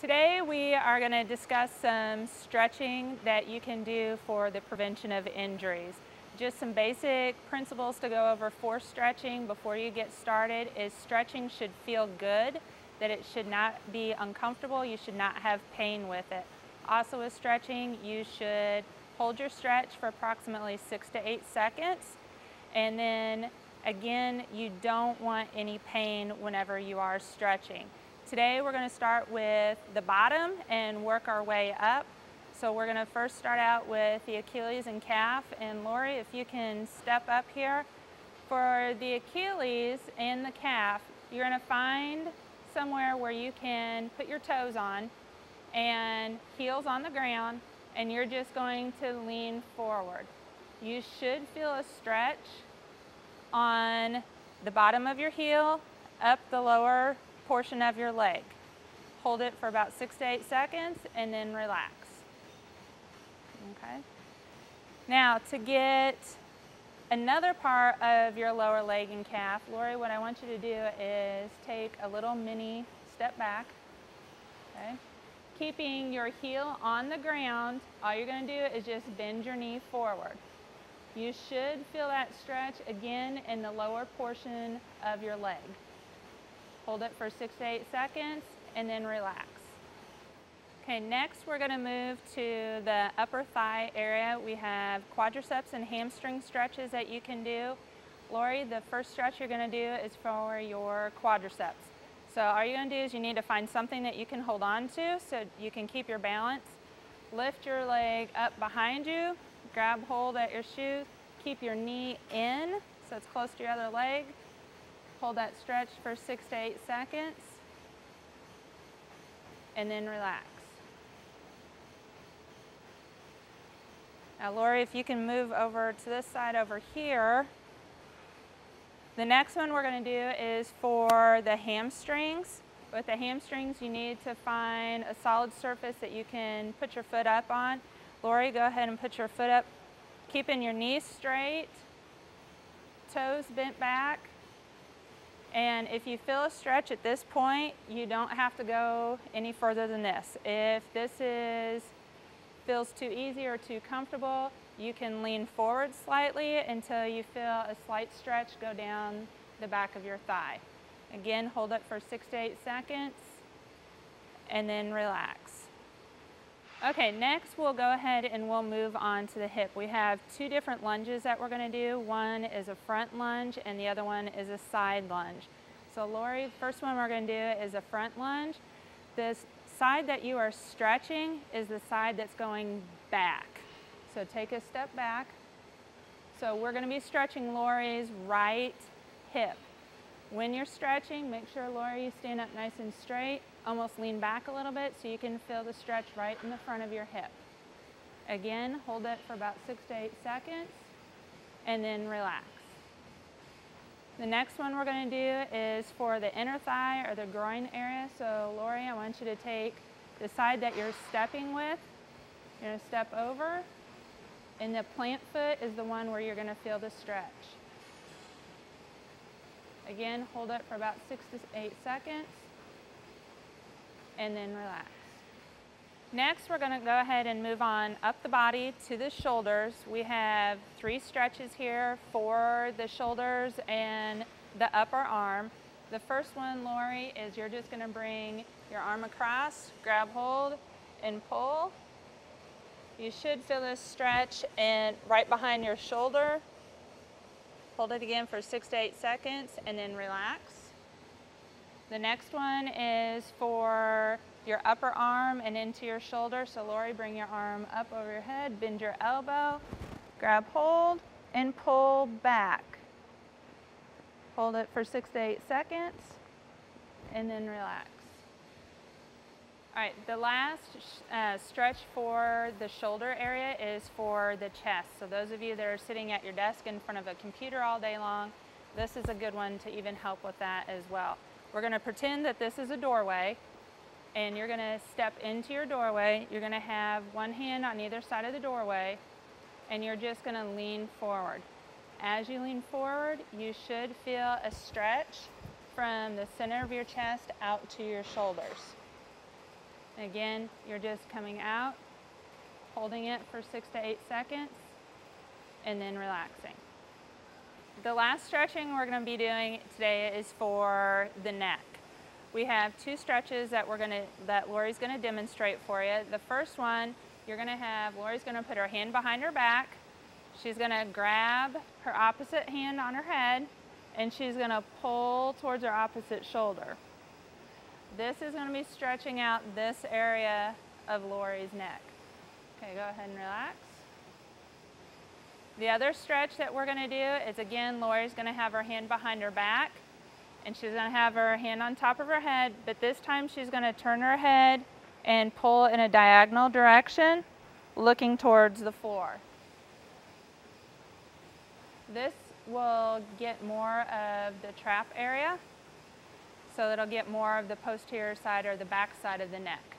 Today we are going to discuss some stretching that you can do for the prevention of injuries. Just some basic principles to go over for stretching before you get started is stretching should feel good, that it should not be uncomfortable, you should not have pain with it. Also with stretching, you should hold your stretch for approximately 6 to 8 seconds, and then again, you don't want any pain whenever you are stretching. Today we're going to start with the bottom and work our way up. So we're going to first start out with the Achilles and calf. And Lori, if you can step up here. For the Achilles and the calf, you're going to find somewhere where you can put your toes on and heels on the ground, and you're just going to lean forward. You should feel a stretch on the bottom of your heel, up the lower portion of your leg. Hold it for about 6 to 8 seconds and then relax. Okay. Now to get another part of your lower leg and calf, Lori, what I want you to do is take a little mini step back. Okay. Keeping your heel on the ground, all you're going to do is just bend your knee forward. You should feel that stretch again in the lower portion of your leg. Hold it for 6 to 8 seconds and then relax. Okay, next we're going to move to the upper thigh area. We have quadriceps and hamstring stretches that you can do. Lori, the first stretch you're going to do is for your quadriceps. So all you're going to do is you need to find something that you can hold on to so you can keep your balance. Lift your leg up behind you, grab hold at your shoes, keep your knee in so it's close to your other leg. Hold that stretch for 6 to 8 seconds and then relax. Now Lori, if you can move over to this side over here. The next one we're going to do is for the hamstrings. With the hamstrings, you need to find a solid surface that you can put your foot up on. Lori, go ahead and put your foot up, keeping your knees straight, toes bent back. And if you feel a stretch at this point, you don't have to go any further than this. If this feels too easy or too comfortable, you can lean forward slightly until you feel a slight stretch go down the back of your thigh. Again, hold it for 6 to 8 seconds and then relax. Okay, next we'll go ahead and we'll move on to the hip. We have two different lunges that we're going to do. One is a front lunge and the other one is a side lunge. So Lori, first one we're going to do is a front lunge. This side that you are stretching is the side that's going back. So take a step back. So we're going to be stretching Lori's right hip. When you're stretching, make sure, Lori, you stand up nice and straight. Almost lean back a little bit so you can feel the stretch right in the front of your hip. Again, hold it for about 6 to 8 seconds and then relax. The next one we're going to do is for the inner thigh or the groin area. So Lori, I want you to take the side that you're stepping with. You're going to step over, and the plant foot is the one where you're going to feel the stretch. Again, hold it for about 6 to 8 seconds and then relax. Next, we're going to go ahead and move on up the body to the shoulders. We have 3 stretches here for the shoulders and the upper arm. The first one, Lori, is you're just going to bring your arm across, grab hold, and pull. You should feel this stretch right behind your shoulder. Hold it again for 6 to 8 seconds and then relax. The next one is for your upper arm and into your shoulder. So Lori, bring your arm up over your head, bend your elbow, grab hold, and pull back. Hold it for 6 to 8 seconds and then relax. All right, the last stretch for the shoulder area is for the chest. So those of you that are sitting at your desk in front of a computer all day long, this is a good one to even help with that as well. We're going to pretend that this is a doorway, and you're going to step into your doorway. You're going to have one hand on either side of the doorway, and you're just going to lean forward. As you lean forward, you should feel a stretch from the center of your chest out to your shoulders. Again, you're just coming out, holding it for 6 to 8 seconds, and then relaxing. The last stretching we're going to be doing today is for the neck. We have 2 stretches that Lori's going to demonstrate for you. The first one, Lori's going to put her hand behind her back. She's going to grab her opposite hand on her head, and she's going to pull towards her opposite shoulder. This is going to be stretching out this area of Lori's neck. Okay, go ahead and relax. The other stretch that we're going to do is, again, Lori's going to have her hand behind her back, and she's going to have her hand on top of her head, but this time she's going to turn her head and pull in a diagonal direction, looking towards the floor. This will get more of the trap area, so it'll get more of the posterior side or the back side of the neck.